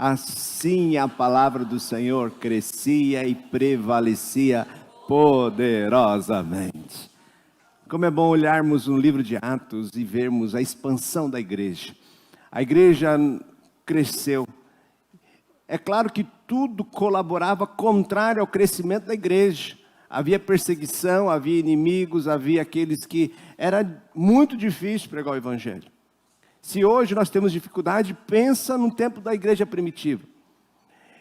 Assim a palavra do Senhor crescia e prevalecia poderosamente. Como é bom olharmos no livro de Atos e vermos a expansão da igreja. A igreja cresceu. É claro que tudo colaborava contrário ao crescimento da igreja. Havia perseguição, havia inimigos, havia aqueles que... Era muito difícil pregar o evangelho. Se hoje nós temos dificuldade, pensa no tempo da igreja primitiva.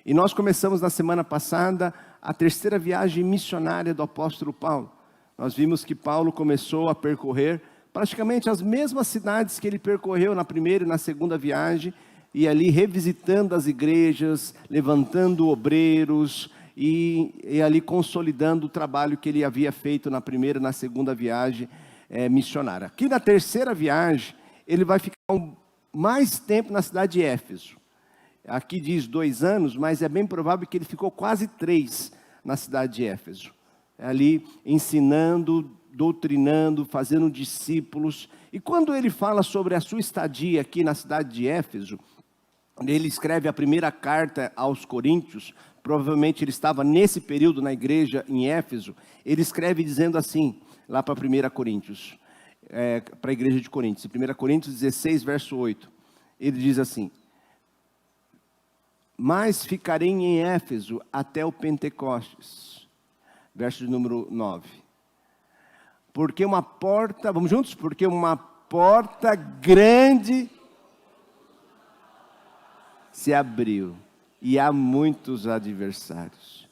E nós começamos na semana passada a terceira viagem missionária do apóstolo Paulo. Nós vimos que Paulo começou a percorrer praticamente as mesmas cidades que ele percorreu na primeira e na segunda viagem, e ali revisitando as igrejas, levantando obreiros e ali consolidando o trabalho que ele havia feito na primeira e na segunda viagem missionária. Aqui na terceira viagem, ele vai ficar mais tempo na cidade de Éfeso. Aqui diz 2 anos, mas é bem provável que ele ficou quase 3 na cidade de Éfeso. Ali ensinando, doutrinando, fazendo discípulos. E quando ele fala sobre a sua estadia aqui na cidade de Éfeso, ele escreve a primeira carta aos Coríntios. Provavelmente ele estava nesse período na igreja em Éfeso. Ele escreve dizendo assim, lá para 1 Coríntios, para a igreja de Coríntios, em 1 Coríntios 16, verso 8, ele diz assim: mas ficarei em Éfeso até o Pentecostes, verso de número 9, porque uma porta, vamos juntos? Porque uma porta grande se abriu, e há muitos adversários.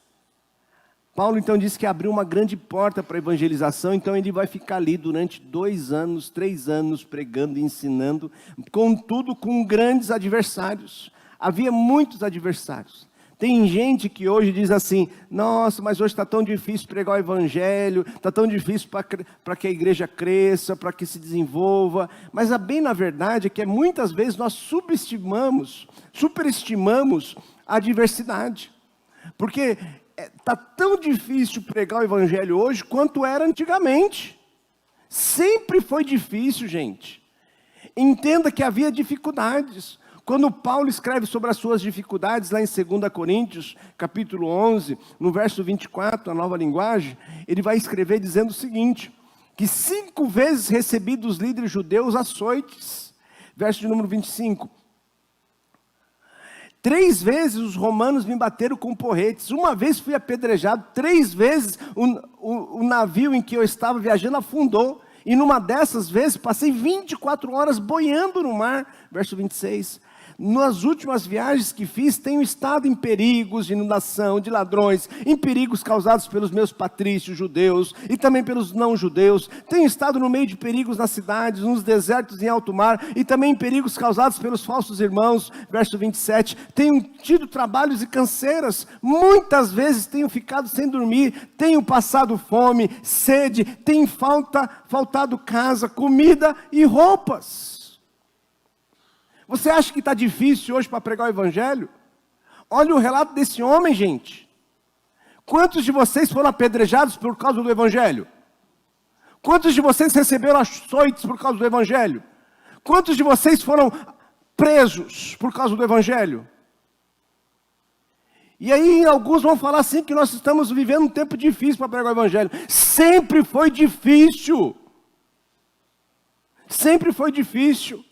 Paulo então disse que abriu uma grande porta para a evangelização, então ele vai ficar ali durante 2 anos, 3 anos, pregando e ensinando, contudo com grandes adversários. Havia muitos adversários. Tem gente que hoje diz assim: nossa, mas hoje está tão difícil pregar o evangelho, está tão difícil para que a igreja cresça, para que se desenvolva. Mas a bem na verdade é que muitas vezes nós superestimamos a adversidade. Porque está tão difícil pregar o evangelho hoje quanto era antigamente. Sempre foi difícil, gente. Entenda que havia dificuldades. Quando Paulo escreve sobre as suas dificuldades, lá em 2 Coríntios, capítulo 11, no verso 24, na Nova Linguagem, ele vai escrever dizendo o seguinte, que 5 vezes recebi dos líderes judeus açoites, verso de número 25. 3 vezes os romanos me bateram com porretes, 1 vez fui apedrejado, 3 vezes o navio em que eu estava viajando afundou, e numa dessas vezes passei 24 horas boiando no mar, verso 26. Nas últimas viagens que fiz, tenho estado em perigos de inundação, de ladrões, em perigos causados pelos meus patrícios judeus e também pelos não-judeus. Tenho estado no meio de perigos nas cidades, nos desertos em alto mar e também em perigos causados pelos falsos irmãos. Verso 27, tenho tido trabalhos e canseiras, muitas vezes tenho ficado sem dormir, tenho passado fome, sede, tenho faltado casa, comida e roupas. Você acha que está difícil hoje para pregar o evangelho? Olha o relato desse homem, gente. Quantos de vocês foram apedrejados por causa do evangelho? Quantos de vocês receberam açoites por causa do evangelho? Quantos de vocês foram presos por causa do evangelho? E aí alguns vão falar assim que nós estamos vivendo um tempo difícil para pregar o evangelho. Sempre foi difícil. Sempre foi difícil.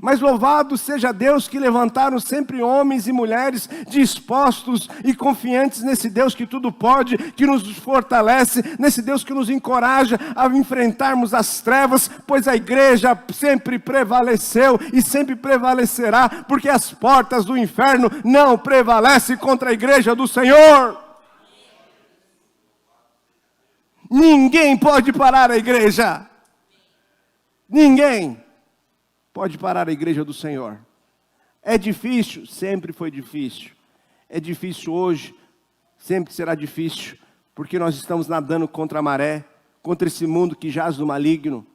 Mas louvado seja Deus que levantaram sempre homens e mulheres dispostos e confiantes nesse Deus que tudo pode, que nos fortalece, nesse Deus que nos encoraja a enfrentarmos as trevas, pois a igreja sempre prevaleceu e sempre prevalecerá, porque as portas do inferno não prevalecem contra a igreja do Senhor. Ninguém pode parar a igreja. Ninguém pode parar a igreja do Senhor. É difícil? Sempre foi difícil. É difícil hoje, sempre será difícil, porque nós estamos nadando contra a maré, contra esse mundo que jaz no maligno.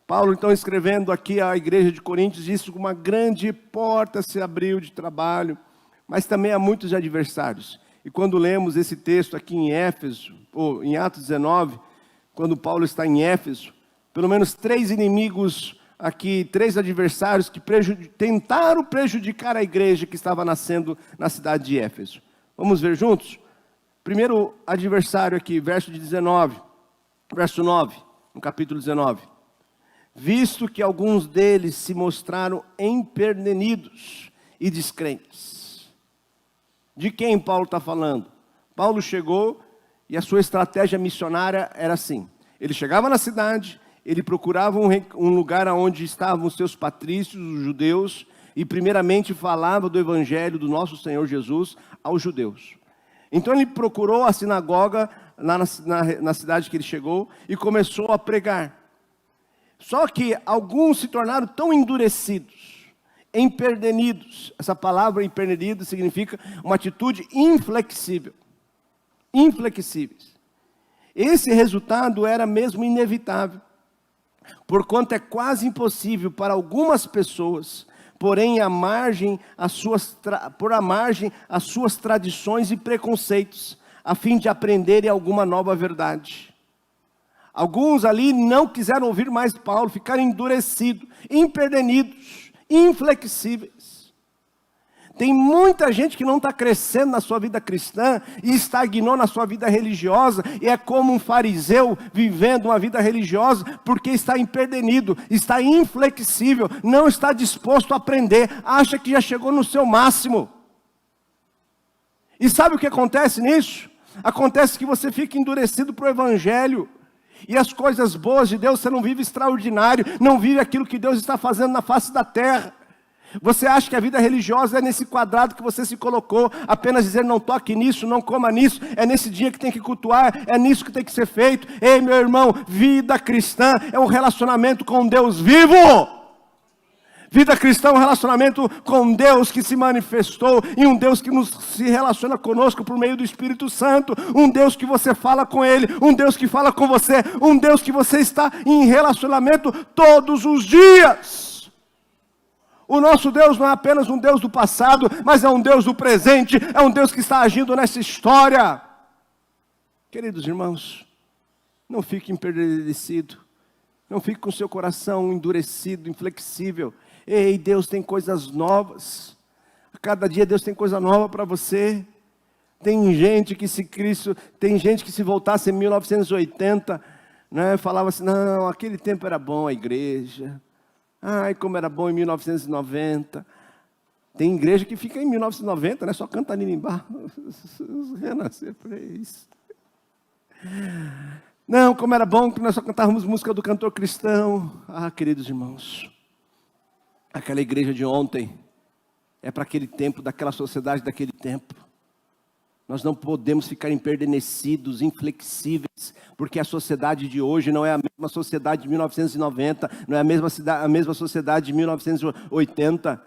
Paulo então escrevendo aqui à igreja de Coríntios, disse que uma grande porta se abriu de trabalho, mas também há muitos adversários. E quando lemos esse texto aqui em Éfeso, ou em Atos 19, quando Paulo está em Éfeso, pelo menos 3 inimigos aqui 3 adversários que tentaram prejudicar a igreja que estava nascendo na cidade de Éfeso. Vamos ver juntos? Primeiro adversário aqui, verso 9, no capítulo 19. Visto que alguns deles se mostraram empedernidos e descrentes. De quem Paulo está falando? Paulo chegou e a sua estratégia missionária era assim. Ele chegava na cidade, ele procurava um lugar onde estavam os seus patrícios, os judeus, e primeiramente falava do evangelho do nosso Senhor Jesus aos judeus. Então ele procurou a sinagoga lá na cidade que ele chegou e começou a pregar. Só que alguns se tornaram tão endurecidos, empedernidos. Essa palavra empedernido significa uma atitude inflexível. Inflexíveis. Esse resultado era mesmo inevitável, porquanto é quase impossível para algumas pessoas, porém por à margem as suas tradições e preconceitos, a fim de aprenderem alguma nova verdade. Alguns ali não quiseram ouvir mais Paulo, ficaram endurecidos, empedernidos, inflexíveis. Tem muita gente que não está crescendo na sua vida cristã e estagnou na sua vida religiosa e é como um fariseu vivendo uma vida religiosa porque está empedernido, está inflexível, não está disposto a aprender, acha que já chegou no seu máximo. E sabe o que acontece nisso? Acontece que você fica endurecido para o evangelho. E as coisas boas de Deus, você não vive extraordinário, não vive aquilo que Deus está fazendo na face da terra. Você acha que a vida religiosa é nesse quadrado que você se colocou, apenas dizer não toque nisso, não coma nisso, é nesse dia que tem que cultuar, é nisso que tem que ser feito. Ei, meu irmão, vida cristã é um relacionamento com Deus vivo. Vida cristã é um relacionamento com Deus que se manifestou, e um Deus que se relaciona conosco por meio do Espírito Santo, um Deus que você fala com Ele, um Deus que fala com você, um Deus que você está em relacionamento todos os dias. O nosso Deus não é apenas um Deus do passado, mas é um Deus do presente, é um Deus que está agindo nessa história. Queridos irmãos, não fique empedernido, não fique com seu coração endurecido, inflexível. Ei, Deus tem coisas novas, a cada dia Deus tem coisa nova para você. Tem gente que se voltasse em 1980, né, falava assim, não, aquele tempo era bom a igreja. Ai, como era bom em 1990. Tem igreja que fica em 1990, né? Só canta Nimbá. Renascer para isso. Não, como era bom que nós só cantávamos música do cantor cristão. Ah, queridos irmãos, aquela igreja de ontem é para aquele tempo, daquela sociedade daquele tempo. Nós não podemos ficar empedernidos, inflexíveis, porque a sociedade de hoje não é a mesma sociedade de 1990, não é a mesma sociedade de 1980.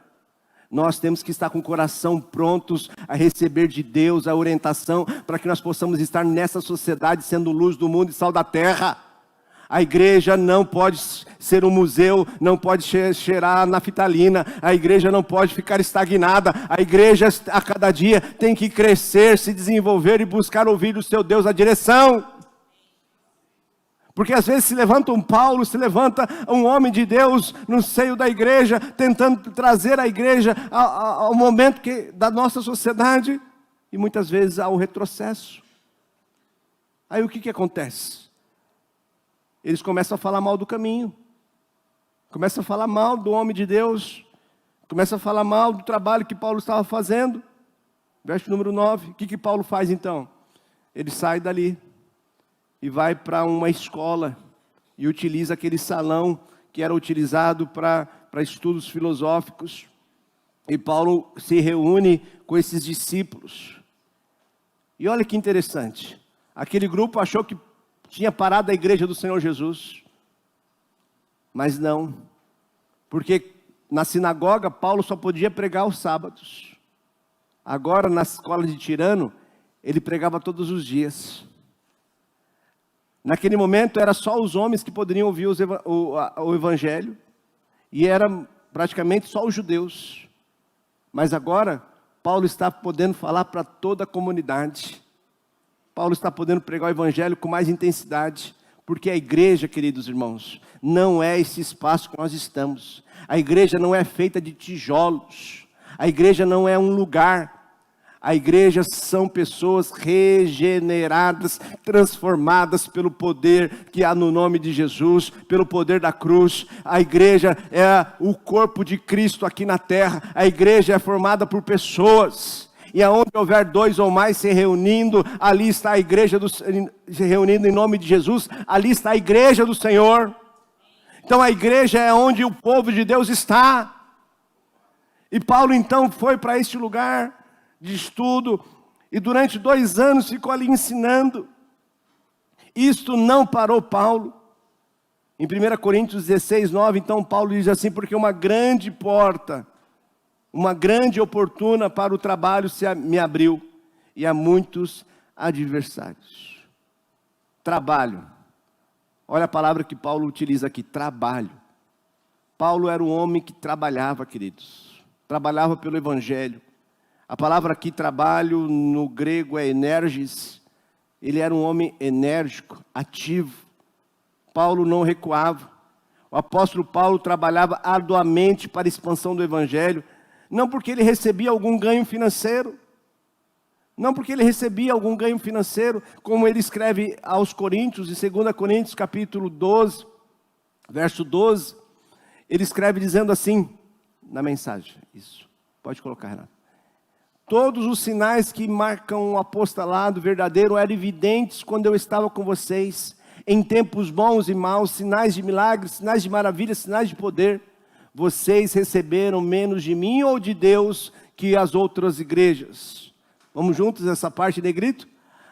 Nós temos que estar com o coração prontos a receber de Deus a orientação, para que nós possamos estar nessa sociedade sendo luz do mundo e sal da terra. A igreja não pode ser um museu, não pode cheirar naftalina, a igreja não pode ficar estagnada, a igreja a cada dia tem que crescer, se desenvolver e buscar ouvir do seu Deus a direção. Porque às vezes se levanta um Paulo, se levanta um homem de Deus no seio da igreja, tentando trazer a igreja ao momento da nossa sociedade, e muitas vezes há um retrocesso. Aí o que acontece? Eles começam a falar mal do caminho, começam a falar mal do homem de Deus, começam a falar mal do trabalho que Paulo estava fazendo. Verso número 9, o que Paulo faz então? Ele sai dali e vai para uma escola e utiliza aquele salão que era utilizado para estudos filosóficos. E Paulo se reúne com esses discípulos. E olha que interessante, aquele grupo achou que tinha parado a igreja do Senhor Jesus, mas não, porque na sinagoga Paulo só podia pregar aos sábados. Agora na escola de Tirano, ele pregava todos os dias. Naquele momento era só os homens que poderiam ouvir o evangelho, e era praticamente só os judeus. Mas agora Paulo está podendo falar para toda a comunidade. Paulo está podendo pregar o evangelho com mais intensidade. Porque a igreja, queridos irmãos, não é esse espaço que nós estamos. A igreja não é feita de tijolos. A igreja não é um lugar. A igreja são pessoas regeneradas, transformadas pelo poder que há no nome de Jesus, pelo poder da cruz. A igreja é o corpo de Cristo aqui na terra. A igreja é formada por pessoas. E aonde houver 2 ou mais se reunindo, ali está a igreja, se reunindo em nome de Jesus, ali está a igreja do Senhor. Então a igreja é onde o povo de Deus está. E Paulo então foi para este lugar de estudo, e durante 2 anos ficou ali ensinando. Isto não parou Paulo. Em 1 Coríntios 16, 9, então Paulo diz assim: porque uma grande porta, uma grande oportuna para o trabalho me abriu, e há muitos adversários. Trabalho. Olha a palavra que Paulo utiliza aqui, trabalho. Paulo era um homem que trabalhava, queridos. Trabalhava pelo Evangelho. A palavra aqui, trabalho, no grego é energis. Ele era um homem enérgico, ativo. Paulo não recuava. O apóstolo Paulo trabalhava arduamente para a expansão do Evangelho. Não porque ele recebia algum ganho financeiro. Não porque ele recebia algum ganho financeiro, como ele escreve aos Coríntios, em 2 Coríntios capítulo 12, verso 12. Ele escreve dizendo assim, na mensagem, isso, pode colocar, Renato. Todos os sinais que marcam o apostolado verdadeiro eram evidentes quando eu estava com vocês, em tempos bons e maus, sinais de milagres, sinais de maravilhas, sinais de poder. Vocês receberam menos de mim ou de Deus que as outras igrejas? Vamos juntos nessa parte, negrito?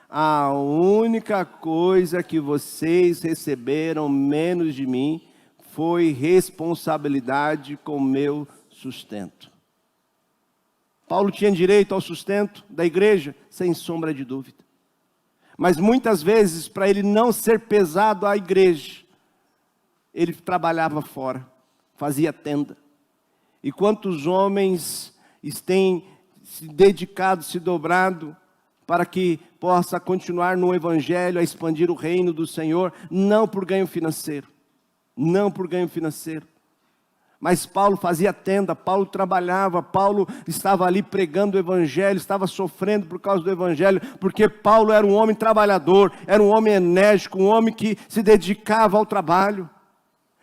A única coisa que vocês receberam menos de mim foi responsabilidade com o meu sustento. Paulo tinha direito ao sustento da igreja, sem sombra de dúvida. Mas muitas vezes, para ele não ser pesado à igreja, ele trabalhava fora, fazia tenda. E quantos homens têm se dedicado, se dobrado, para que possa continuar no Evangelho, a expandir o reino do Senhor, não por ganho financeiro, não por ganho financeiro. Mas Paulo fazia tenda, Paulo trabalhava, Paulo estava ali pregando o Evangelho, estava sofrendo por causa do Evangelho, porque Paulo era um homem trabalhador, era um homem enérgico, um homem que se dedicava ao trabalho.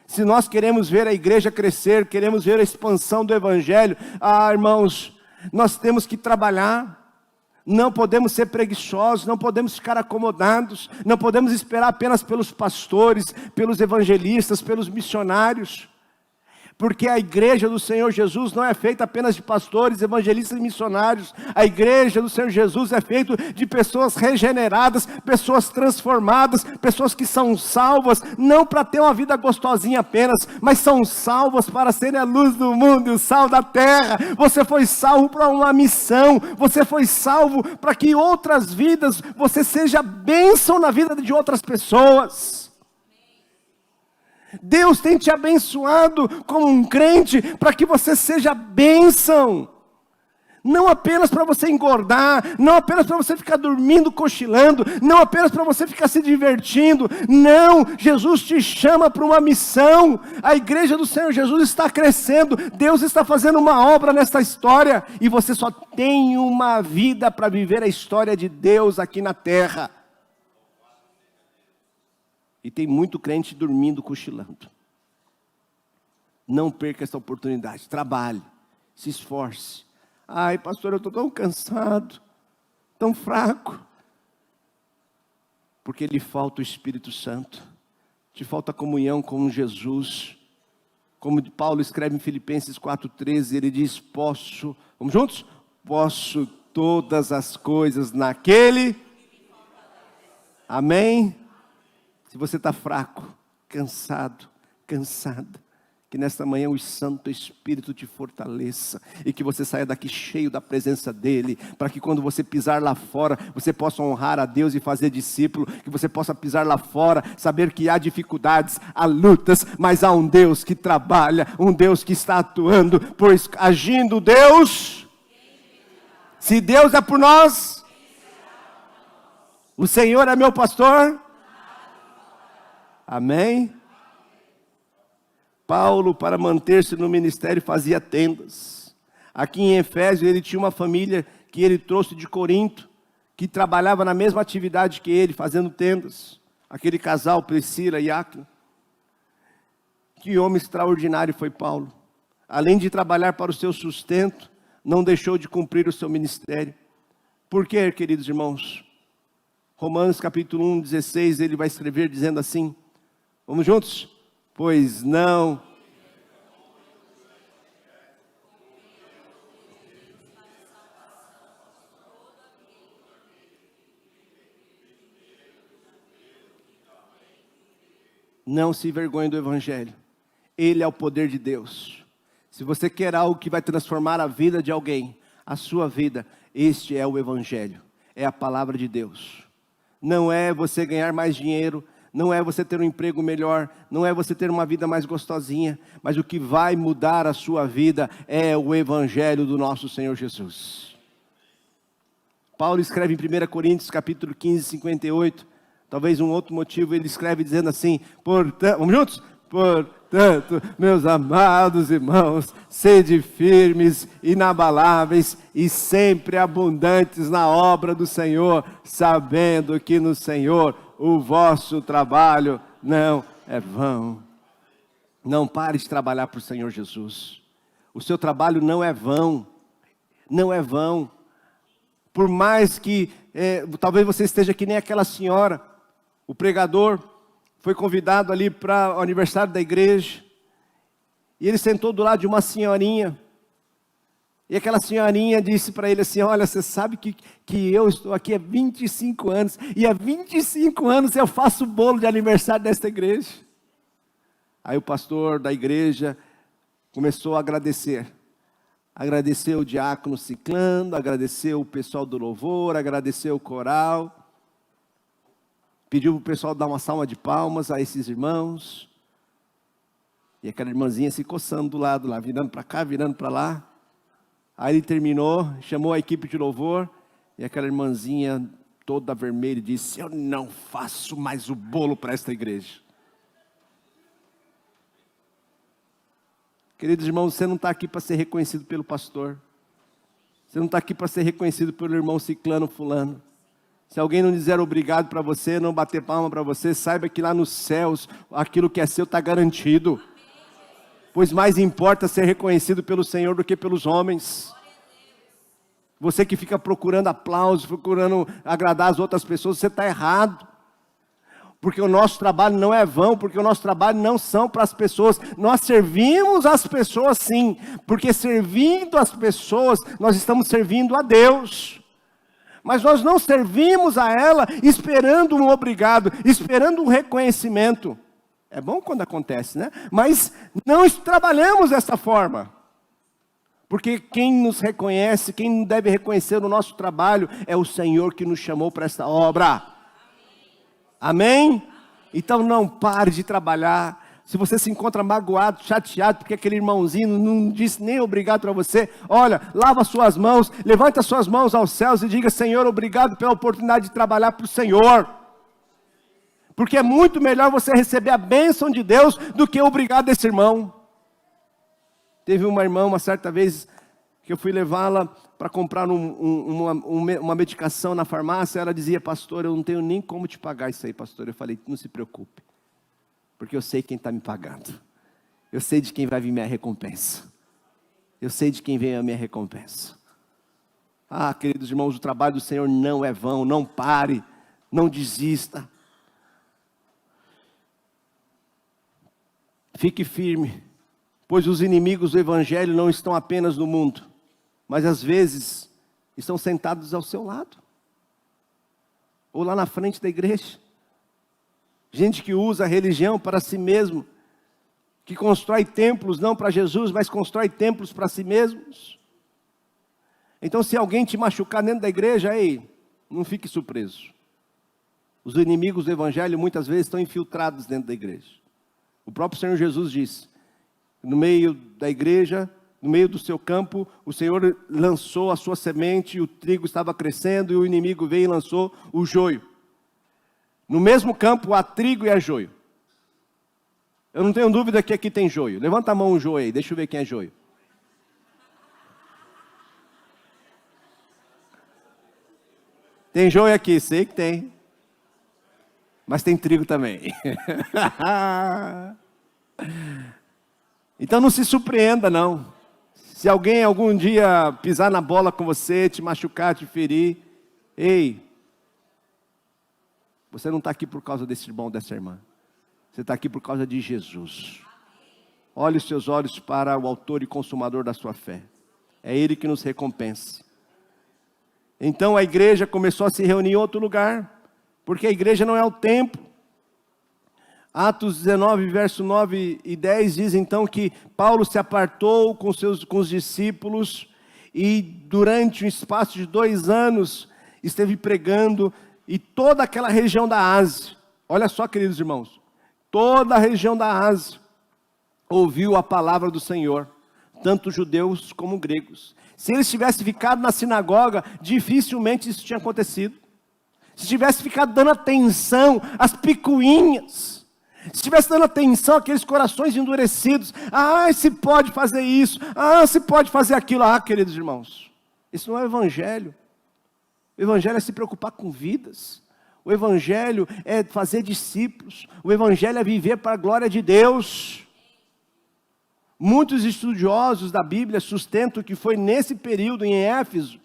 Se nós queremos ver a igreja crescer, queremos ver a expansão do Evangelho, irmãos, nós temos que trabalhar. Não podemos ser preguiçosos, não podemos ficar acomodados, não podemos esperar apenas pelos pastores, pelos evangelistas, pelos missionários. Porque a igreja do Senhor Jesus não é feita apenas de pastores, evangelistas e missionários. A igreja do Senhor Jesus é feita de pessoas regeneradas, pessoas transformadas, pessoas que são salvas, não para ter uma vida gostosinha apenas, mas são salvas para serem a luz do mundo e o sal da terra. Você foi salvo para uma missão, você foi salvo para que outras vidas, você seja bênção na vida de outras pessoas. Deus tem te abençoado como um crente para que você seja bênção. Não apenas para você engordar, não apenas para você ficar dormindo, cochilando, não apenas para você ficar se divertindo. Não, Jesus te chama para uma missão. A igreja do Senhor Jesus está crescendo. Deus está fazendo uma obra nesta história. E você só tem uma vida para viver a história de Deus aqui na terra. E tem muito crente dormindo, cochilando. Não perca essa oportunidade. Trabalhe, se esforce. Ai, pastor, eu estou tão cansado, tão fraco. Porque lhe falta o Espírito Santo. Te falta comunhão com Jesus. Como Paulo escreve em Filipenses 4,13, ele diz, vamos juntos? Posso todas as coisas naquele. Amém? Se você está fraco, cansado, cansada, que nesta manhã o Santo Espírito te fortaleça e que você saia daqui cheio da presença dEle, para que quando você pisar lá fora, você possa honrar a Deus e fazer discípulo, que você possa pisar lá fora, saber que há dificuldades, há lutas, mas há um Deus que trabalha, um Deus que está atuando, pois agindo Deus, se Deus é por nós, o Senhor é meu pastor. Amém? Paulo, para manter-se no ministério, fazia tendas. Aqui em Efésio, ele tinha uma família que ele trouxe de Corinto, que trabalhava na mesma atividade que ele, fazendo tendas. Aquele casal, Priscila e Áquila. Que homem extraordinário foi Paulo. Além de trabalhar para o seu sustento, não deixou de cumprir o seu ministério. Por quê, queridos irmãos? Romanos capítulo 1, 16, ele vai escrever dizendo assim, vamos juntos? Pois não... Não se envergonhe do Evangelho. Ele é o poder de Deus. Se você quer algo que vai transformar a vida de alguém, a sua vida, este é o Evangelho. É a palavra de Deus. Não é você ganhar mais dinheiro, não é você ter um emprego melhor, não é você ter uma vida mais gostosinha, mas o que vai mudar a sua vida é o Evangelho do nosso Senhor Jesus. Paulo escreve em 1 Coríntios capítulo 15, 58, talvez um outro motivo, ele escreve dizendo assim, portanto, vamos juntos? Portanto, meus amados irmãos, sede firmes, inabaláveis e sempre abundantes na obra do Senhor, sabendo que no Senhor o vosso trabalho não é vão. Não pare de trabalhar para o Senhor Jesus. O seu trabalho não é vão. Não é vão. Por mais que, talvez você esteja que nem aquela senhora, o pregador foi convidado ali para o aniversário da igreja, e ele sentou do lado de uma senhorinha, e aquela senhorinha disse para ele assim, olha, você sabe que eu estou aqui há 25 anos, e há 25 anos eu faço bolo de aniversário desta igreja. Aí o pastor da igreja começou a agradecer o diácono Ciclano, agradeceu o pessoal do louvor, agradeceu o coral, pediu para o pessoal dar uma salva de palmas a esses irmãos. E aquela irmãzinha se coçando do lado lá, virando para cá, virando para lá. Aí ele terminou, chamou a equipe de louvor. E aquela irmãzinha toda vermelha disse, eu não faço mais o bolo para esta igreja. Queridos irmãos, você não está aqui para ser reconhecido pelo pastor. Você não está aqui para ser reconhecido pelo irmão Ciclano fulano. Se alguém não dizer obrigado para você, não bater palma para você, saiba que lá nos céus, aquilo que é seu está garantido. Pois mais importa ser reconhecido pelo Senhor do que pelos homens. Você que fica procurando aplausos, procurando agradar as outras pessoas, você está errado. Porque o nosso trabalho não é vão, porque o nosso trabalho não são para as pessoas. Nós servimos as pessoas sim, porque servindo as pessoas, nós estamos servindo a Deus. Mas nós não servimos a ela esperando um obrigado, esperando um reconhecimento. É bom quando acontece, né? Mas não trabalhamos dessa forma. Porque quem nos reconhece, quem deve reconhecer o nosso trabalho, é o Senhor que nos chamou para esta obra. Amém? Então não pare de trabalhar. Se você se encontra magoado, chateado, porque aquele irmãozinho não disse nem obrigado para você, olha, lava suas mãos, levanta suas mãos aos céus e diga, Senhor, obrigado pela oportunidade de trabalhar para o Senhor. Porque é muito melhor você receber a bênção de Deus do que obrigado desse irmão. Teve uma irmã, uma certa vez, que eu fui levá-la para comprar uma medicação na farmácia, ela dizia, pastor, eu não tenho nem como te pagar isso aí, pastor. Eu falei, não se preocupe. Porque eu sei quem está me pagando. Eu sei de quem vai vir minha recompensa. Eu sei de quem vem a minha recompensa. Ah, queridos irmãos, o trabalho do Senhor não é vão. Não pare, não desista. Fique firme, pois os inimigos do Evangelho não estão apenas no mundo, mas às vezes estão sentados ao seu lado. Ou lá na frente da igreja. Gente que usa a religião para si mesmo, que constrói templos não para Jesus, mas constrói templos para si mesmos. Então se alguém te machucar dentro da igreja, ei, não fique surpreso. Os inimigos do Evangelho muitas vezes estão infiltrados dentro da igreja. O próprio Senhor Jesus disse, no meio da igreja, no meio do seu campo, o Senhor lançou a sua semente, o trigo estava crescendo e o inimigo veio e lançou o joio. No mesmo campo há trigo e há joio. Eu não tenho dúvida que aqui tem joio. Levanta a mão o joio aí, deixa eu ver quem é joio. Tem joio aqui, sei que tem. Mas tem trigo também. Então não se surpreenda não. Se alguém algum dia pisar na bola com você, te machucar, te ferir, ei, você não está aqui por causa desse irmão, dessa irmã. Você está aqui por causa de Jesus. Olhe os seus olhos para o autor e consumador da sua fé. É Ele que nos recompensa. Então a igreja começou a se reunir em outro lugar, porque a igreja não é o templo. Atos 19, verso 9 e 10 diz então que Paulo se apartou com os discípulos e durante um espaço de 2 anos esteve pregando e toda aquela região da Ásia, olha só queridos irmãos, toda a região da Ásia ouviu a palavra do Senhor, tanto judeus como gregos. Se eles tivessem ficado na sinagoga, dificilmente isso tinha acontecido. Se tivesse ficado dando atenção às picuinhas, se estivesse dando atenção àqueles corações endurecidos, se pode fazer isso, se pode fazer aquilo, queridos irmãos, isso não é o evangelho. O evangelho é se preocupar com vidas, o evangelho é fazer discípulos, o evangelho é viver para a glória de Deus. Muitos estudiosos da Bíblia sustentam que foi nesse período em Éfeso,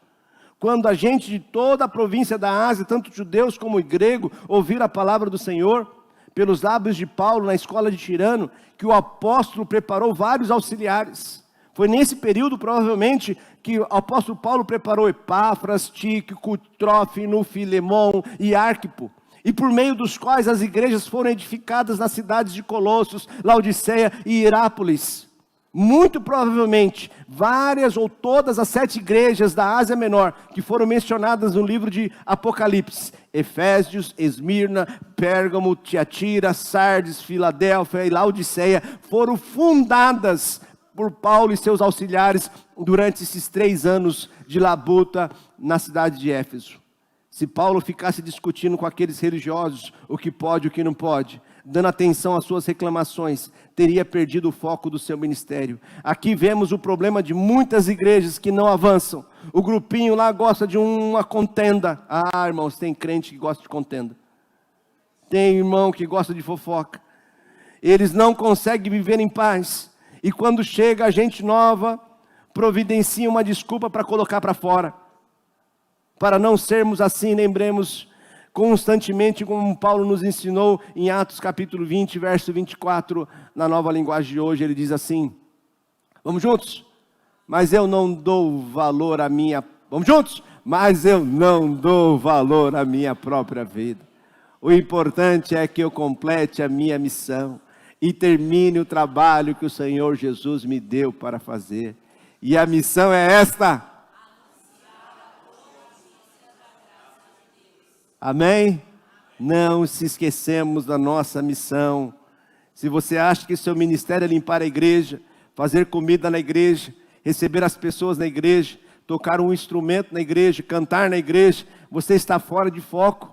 quando a gente de toda a província da Ásia, tanto judeus como grego, ouviram a palavra do Senhor, pelos lábios de Paulo na escola de Tirano, que o apóstolo preparou vários auxiliares. Foi nesse período, provavelmente, que o apóstolo Paulo preparou Epáfras, Tíquico, Trófimo, Filemon e Arquipo, e por meio dos quais as igrejas foram edificadas nas cidades de Colossos, Laodiceia e Hirápolis. Muito provavelmente, várias ou todas as 7 igrejas da Ásia Menor, que foram mencionadas no livro de Apocalipse, Efésios, Esmirna, Pérgamo, Tiatira, Sardes, Filadélfia e Laodiceia, foram fundadas por Paulo e seus auxiliares durante esses 3 anos de labuta na cidade de Éfeso. Se Paulo ficasse discutindo com aqueles religiosos o que pode e o que não pode, dando atenção às suas reclamações, teria perdido o foco do seu ministério. Aqui vemos o problema de muitas igrejas que não avançam. O grupinho lá gosta de uma contenda. Irmãos, tem crente que gosta de contenda. Tem irmão que gosta de fofoca. Eles não conseguem viver em paz. E quando chega a gente nova, providencia uma desculpa para colocar para fora. Para não sermos assim, lembremos constantemente, como Paulo nos ensinou em Atos capítulo 20, verso 24, na nova linguagem de hoje, ele diz assim, vamos juntos? Mas eu não dou valor à minha... Vamos juntos? Mas eu não dou valor à minha própria vida. O importante é que eu complete a minha missão e termine o trabalho que o Senhor Jesus me deu para fazer. E a missão é esta. Amém? Não se esquecemos da nossa missão. Se você acha que seu ministério é limpar a igreja, fazer comida na igreja, receber as pessoas na igreja, tocar um instrumento na igreja, cantar na igreja, você está fora de foco.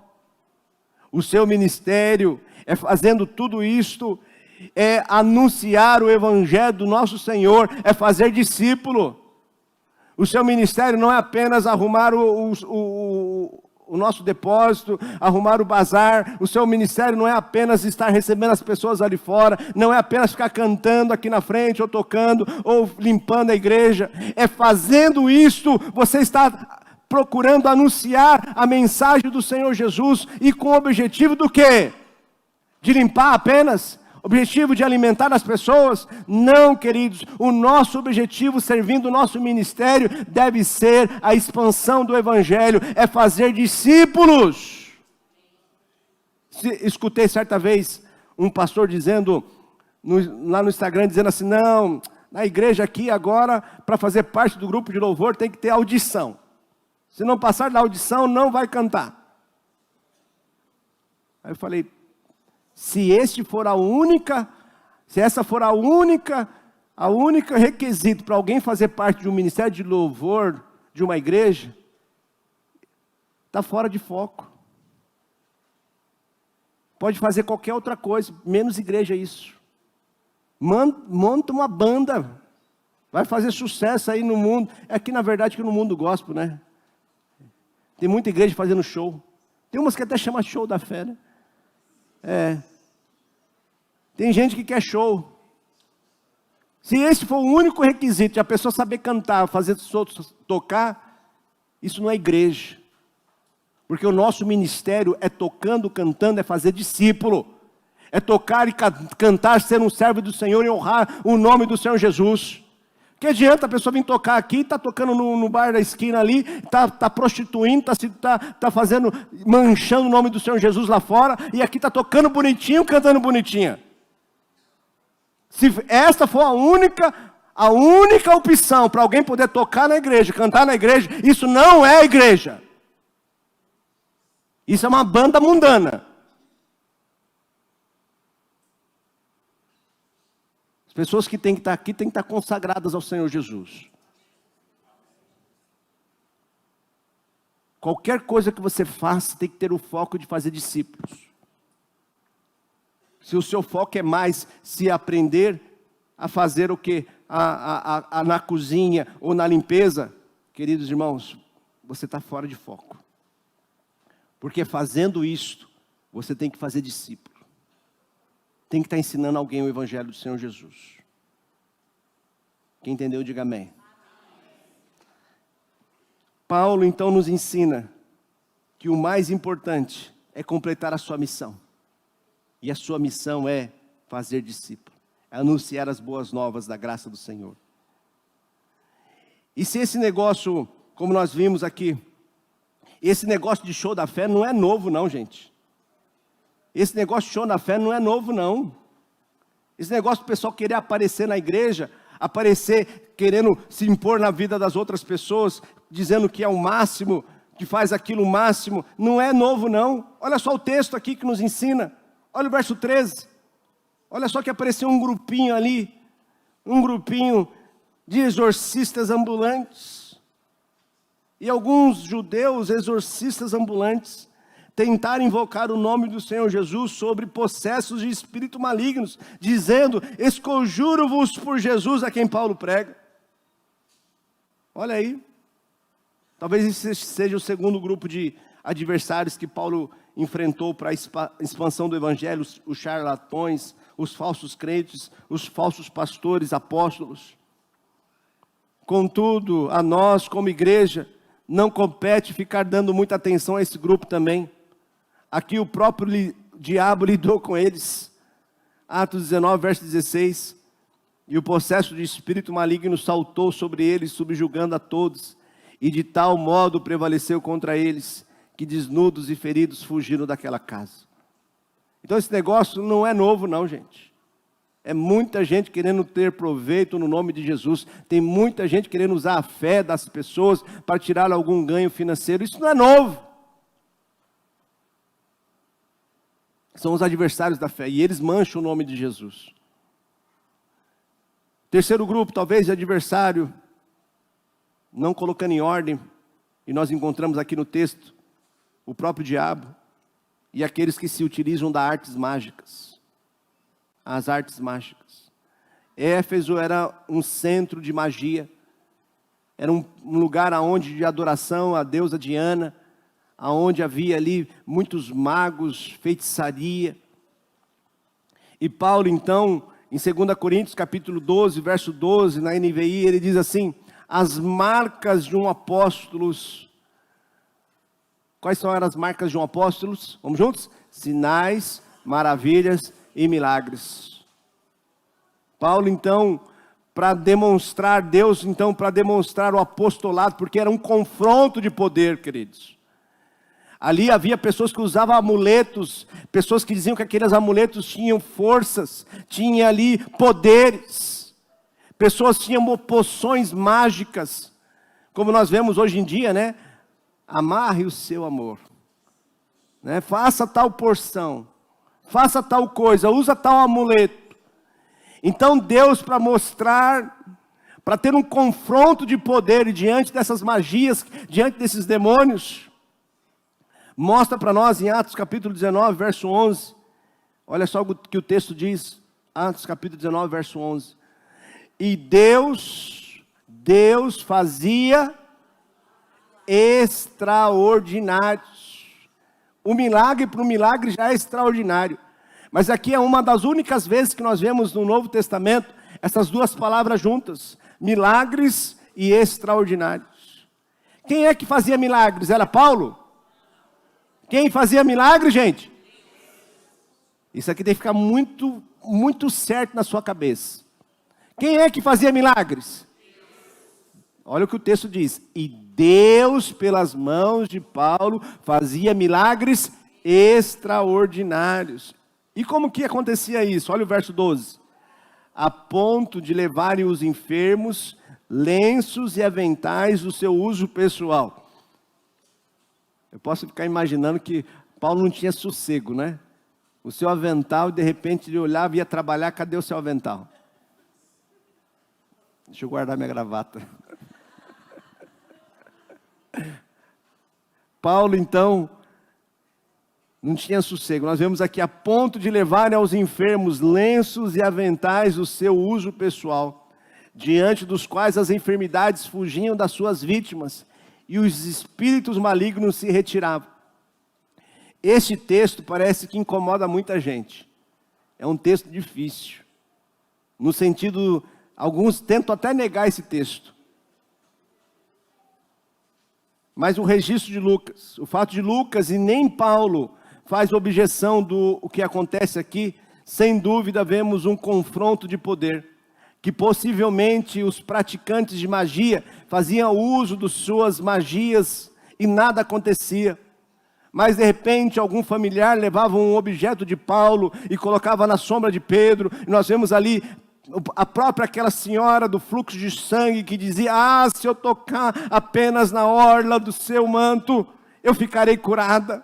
O seu ministério é fazendo tudo isto, é anunciar o evangelho do nosso Senhor, é fazer discípulo. O seu ministério não é apenas arrumar o nosso depósito, arrumar o bazar. O seu ministério não é apenas estar recebendo as pessoas ali fora, não é apenas ficar cantando aqui na frente, ou tocando, ou limpando a igreja. É fazendo isto, você está procurando anunciar a mensagem do Senhor Jesus, e com o objetivo do quê? De limpar apenas? Objetivo de alimentar as pessoas? Não, queridos, o nosso objetivo servindo o nosso ministério deve ser a expansão do evangelho, é fazer discípulos. Escutei certa vez um pastor dizendo, lá no Instagram, dizendo assim, não, na igreja aqui agora, para fazer parte do grupo de louvor tem que ter audição. Se não passar da audição, não vai cantar. Aí eu falei, se essa for a única requisito para alguém fazer parte de um ministério de louvor de uma igreja, está fora de foco. Pode fazer qualquer outra coisa, menos igreja isso. Monta uma banda. Vai fazer sucesso aí no mundo. É aqui, na verdade, que no mundo gospel, né? Tem muita igreja fazendo show. Tem umas que até chama show da fé, né? Tem gente que quer show. Se esse for o único requisito de a pessoa saber cantar, fazer os outros tocar, isso não é igreja. Porque o nosso ministério é tocando, cantando, é fazer discípulo. É tocar e cantar, ser um servo do Senhor e honrar o nome do Senhor Jesus. Que adianta a pessoa vir tocar aqui, está tocando no bar da esquina ali, está prostituindo, está fazendo, manchando o nome do Senhor Jesus lá fora, e aqui está tocando bonitinho, cantando bonitinha. Se esta for a única opção para alguém poder tocar na igreja, cantar na igreja, isso não é igreja. Isso é uma banda mundana. As pessoas que têm que estar aqui têm que estar consagradas ao Senhor Jesus. Qualquer coisa que você faça tem que ter o foco de fazer discípulos. Se o seu foco é mais se aprender a fazer o que? Na cozinha ou na limpeza, queridos irmãos, você está fora de foco. Porque fazendo isto, você tem que fazer discípulo. Tem que estar ensinando alguém o Evangelho do Senhor Jesus. Quem entendeu, diga amém. Paulo então nos ensina que o mais importante é completar a sua missão. E a sua missão é fazer discípulo. É anunciar as boas novas da graça do Senhor. E se esse negócio, como nós vimos aqui, esse negócio de show da fé não é novo não, gente. Esse negócio de show da fé não é novo não. Esse negócio do pessoal querer aparecer na igreja, aparecer querendo se impor na vida das outras pessoas, dizendo que é o máximo, que faz aquilo o máximo, não é novo não. Olha só o texto aqui que nos ensina. Olha o verso 13. Olha só que apareceu um grupinho ali, um grupinho de exorcistas ambulantes. E alguns judeus exorcistas ambulantes tentaram invocar o nome do Senhor Jesus sobre possessos de espíritos malignos, dizendo: esconjuro-vos por Jesus a quem Paulo prega. Olha aí. Talvez esse seja o segundo grupo de adversários que Paulo enfrentou para a expansão do Evangelho: os charlatões, os falsos crentes, os falsos pastores, apóstolos. Contudo, a nós como igreja, não compete ficar dando muita atenção a esse grupo também. Aqui o próprio diabo lidou com eles. Atos 19, verso 16. E o possesso de espírito maligno saltou sobre eles, subjugando a todos. E de tal modo prevaleceu contra eles, que desnudos e feridos fugiram daquela casa. Então esse negócio não é novo não, gente. É muita gente querendo ter proveito no nome de Jesus. Tem muita gente querendo usar a fé das pessoas para tirar algum ganho financeiro. Isso não é novo. São os adversários da fé, e eles mancham o nome de Jesus. Terceiro grupo, talvez, de adversário, não colocando em ordem, e nós encontramos aqui no texto, o próprio diabo, e aqueles que se utilizam das artes mágicas. As artes mágicas. Éfeso era um centro de magia, era um lugar de adoração à deusa Diana, aonde havia ali muitos magos, feitiçaria. E Paulo então, em 2 Coríntios capítulo 12, verso 12, na NVI, ele diz assim: as marcas de um apóstolo. Quais são as marcas de um apóstolo? Vamos juntos? Sinais, maravilhas e milagres. Paulo então, para demonstrar Deus, então, para demonstrar o apostolado, porque era um confronto de poder, queridos. Ali havia pessoas que usavam amuletos, pessoas que diziam que aqueles amuletos tinham forças, tinham ali poderes. Pessoas tinham poções mágicas, como nós vemos hoje em dia, né? Amarre o seu amor, né? Faça tal porção, faça tal coisa, usa tal amuleto. Então Deus, para mostrar, para ter um confronto de poder diante dessas magias, diante desses demônios, mostra para nós em Atos capítulo 19, verso 11, olha só o que o texto diz: Atos capítulo 19, verso 11. E Deus fazia extraordinários. O milagre para o milagre já é extraordinário. Mas aqui é uma das únicas vezes que nós vemos no Novo Testamento essas duas palavras juntas: milagres e extraordinários. Quem é que fazia milagres? Era Paulo? Quem fazia milagre, gente? Isso aqui tem que ficar muito, muito certo na sua cabeça. Quem é que fazia milagres? Olha o que o texto diz. E Deus, pelas mãos de Paulo, fazia milagres extraordinários. E como que acontecia isso? Olha o verso 12. A ponto de levarem os enfermos lenços e aventais do seu uso pessoal. Eu posso ficar imaginando que Paulo não tinha sossego, né? O seu avental, de repente ele olhava e ia trabalhar, cadê o seu avental? Deixa eu guardar minha gravata. Paulo, então, não tinha sossego. Nós vemos aqui, a ponto de levarem aos enfermos lenços e aventais do seu uso pessoal, diante dos quais as enfermidades fugiam das suas vítimas e os espíritos malignos se retiravam. Este texto parece que incomoda muita gente. É um texto difícil. No sentido, alguns tentam até negar esse texto. Mas o registro de Lucas, o fato de Lucas e nem Paulo faz objeção do que acontece aqui, sem dúvida vemos um confronto de poder, que possivelmente os praticantes de magia faziam uso de suas magias e nada acontecia. Mas de repente algum familiar levava um objeto de Paulo e colocava na sombra de Pedro, e nós vemos ali a própria aquela senhora do fluxo de sangue que dizia: se eu tocar apenas na orla do seu manto, eu ficarei curada.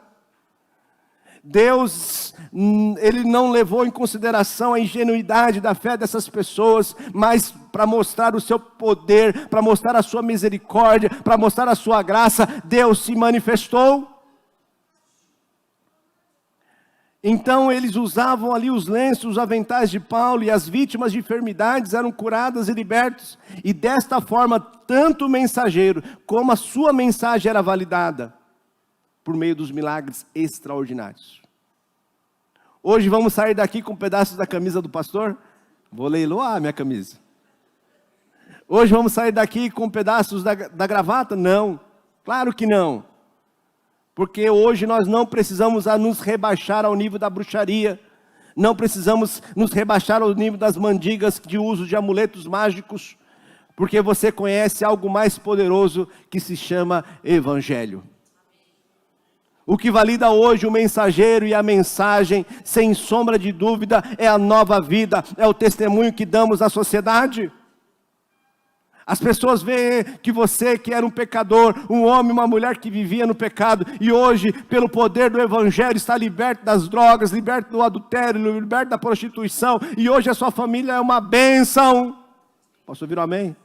Deus, Ele não levou em consideração a ingenuidade da fé dessas pessoas, mas para mostrar o seu poder, para mostrar a sua misericórdia, para mostrar a sua graça, Deus se manifestou. Então eles usavam ali os lenços, os aventais de Paulo, e as vítimas de enfermidades eram curadas e libertas. E desta forma, tanto o mensageiro como a sua mensagem era validada por meio dos milagres extraordinários. Hoje vamos sair daqui com pedaços da camisa do pastor? Vou leiloar minha camisa. Hoje vamos sair daqui com pedaços da gravata? Não, claro que não. Porque hoje nós não precisamos nos rebaixar ao nível da bruxaria, não precisamos nos rebaixar ao nível das mendigas de uso de amuletos mágicos, porque você conhece algo mais poderoso que se chama Evangelho. O que valida hoje o mensageiro e a mensagem, sem sombra de dúvida, é a nova vida, é o testemunho que damos à sociedade. As pessoas veem que você, que era um pecador, um homem, uma mulher que vivia no pecado, e hoje, pelo poder do Evangelho, está liberto das drogas, liberto do adultério, liberto da prostituição, e hoje a sua família é uma bênção. Posso ouvir um amém?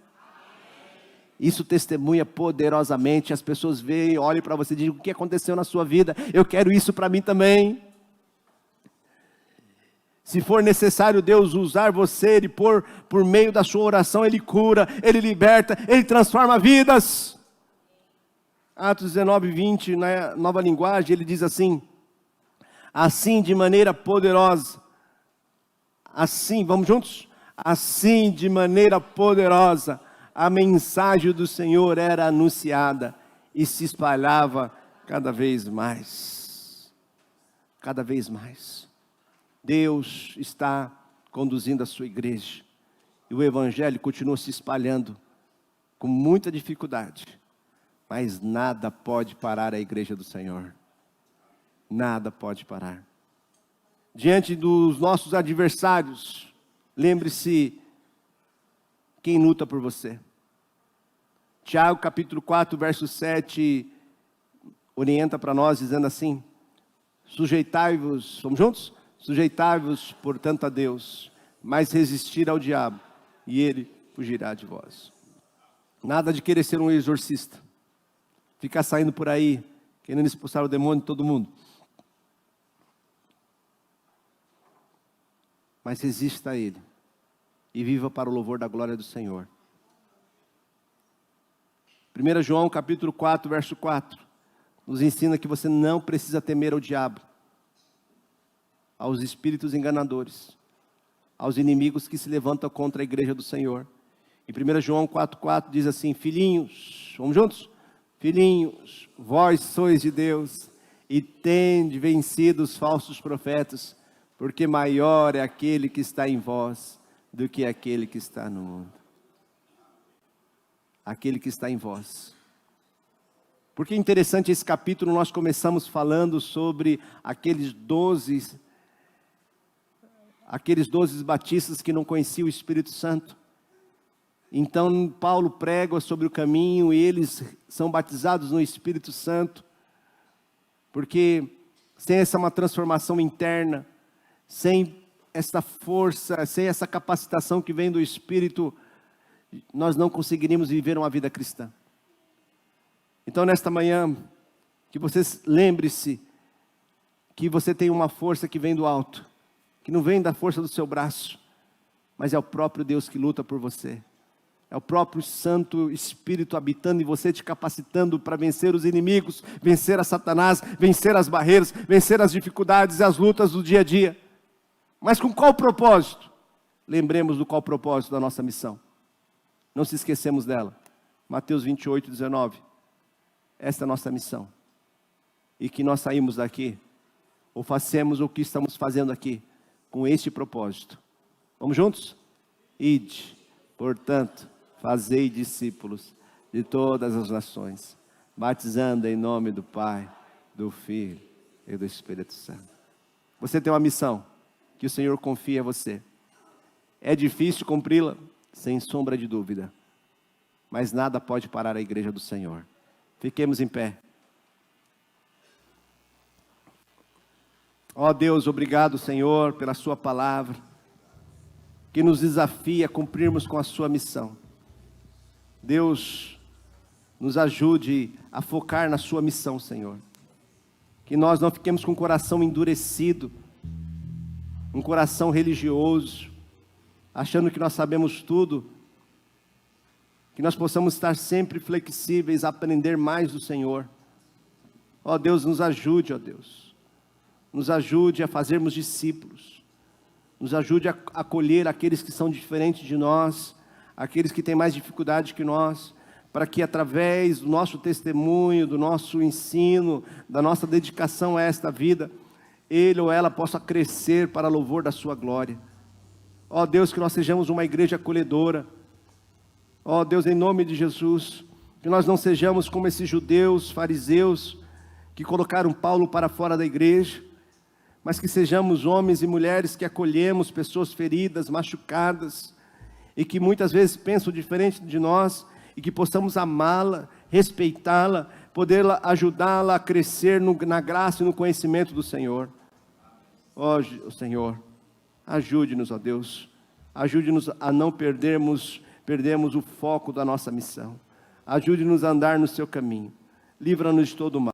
Isso testemunha poderosamente. As pessoas veem, olham para você e dizem: o que aconteceu na sua vida? Eu quero isso para mim também. Se for necessário Deus usar você e por meio da sua oração, Ele cura, Ele liberta, Ele transforma vidas. Atos 19, 20, na Nova Linguagem, ele diz assim: assim de maneira poderosa, assim, vamos juntos? Assim de maneira poderosa, a mensagem do Senhor era anunciada e se espalhava cada vez mais. Cada vez mais. Deus está conduzindo a sua igreja, e o Evangelho continua se espalhando com muita dificuldade, mas nada pode parar a igreja do Senhor, nada pode parar. Diante dos nossos adversários, lembre-se quem luta por você. Tiago capítulo 4, verso 7, orienta para nós dizendo assim: sujeitai-vos, vamos juntos? Sujeitai-vos, portanto, a Deus, mas resistir ao diabo, e ele fugirá de vós. Nada de querer ser um exorcista, ficar saindo por aí, querendo expulsar o demônio de todo mundo. mas resista a ele e viva para o louvor da glória do Senhor. 1 João capítulo 4, verso 4, nos ensina que você não precisa temer ao diabo, aos espíritos enganadores, aos inimigos que se levantam contra a igreja do Senhor. Em 1 João 4,4 diz assim: filhinhos, vamos juntos? Filhinhos, vós sois de Deus e tende vencido os falsos profetas, porque maior é aquele que está em vós do que aquele que está no mundo. Aquele que está em vós. Porque é interessante esse capítulo, nós começamos falando sobre aqueles 12 batistas que não conheciam o Espírito Santo. Então Paulo prega sobre o caminho e eles são batizados no Espírito Santo, porque sem uma transformação interna, sem essa força, sem essa capacitação que vem do Espírito, nós não conseguiríamos viver uma vida cristã. Então nesta manhã, que você lembre-se que você tem uma força que vem do alto, que não vem da força do seu braço, mas é o próprio Deus que luta por você. É o próprio Santo Espírito habitando em você, te capacitando para vencer os inimigos, vencer a Satanás, vencer as barreiras, vencer as dificuldades e as lutas do dia a dia. Mas com qual propósito? Lembremos do qual propósito da nossa missão. Não se esquecemos dela. Mateus 28, 19. Esta é a nossa missão. E que nós saímos daqui, ou façamos o que estamos fazendo aqui, com este propósito. Vamos juntos? Ide, portanto, fazei discípulos de todas as nações, batizando em nome do Pai, do Filho e do Espírito Santo. Você tem uma missão que o Senhor confia a você. É difícil cumpri-la? Sem sombra de dúvida. Mas nada pode parar a igreja do Senhor. Fiquemos em pé. Ó Deus, obrigado, Senhor, pela sua palavra, que nos desafia a cumprirmos com a sua missão. Deus, nos ajude a focar na sua missão, Senhor. Que nós não fiquemos com o coração endurecido, um coração religioso, achando que nós sabemos tudo. Que nós possamos estar sempre flexíveis a aprender mais do Senhor. Ó Deus, nos ajude, ó Deus. Nos ajude a fazermos discípulos. Nos ajude a acolher aqueles que são diferentes de nós, aqueles que têm mais dificuldade que nós, para que através do nosso testemunho, do nosso ensino, da nossa dedicação a esta vida, ele ou ela possa crescer para louvor da sua glória. Ó Deus, que nós sejamos uma igreja acolhedora. Ó Deus, em nome de Jesus, que nós não sejamos como esses judeus, fariseus, que colocaram Paulo para fora da igreja, mas que sejamos homens e mulheres que acolhemos pessoas feridas, machucadas, e que muitas vezes pensam diferente de nós, e que possamos amá-la, respeitá-la, poder ajudá-la a crescer na graça e no conhecimento do Senhor. Ó Senhor, ajude-nos, ó Deus, ajude-nos a não perdermos o foco da nossa missão. Ajude-nos a andar no seu caminho. Livra-nos de todo o mal.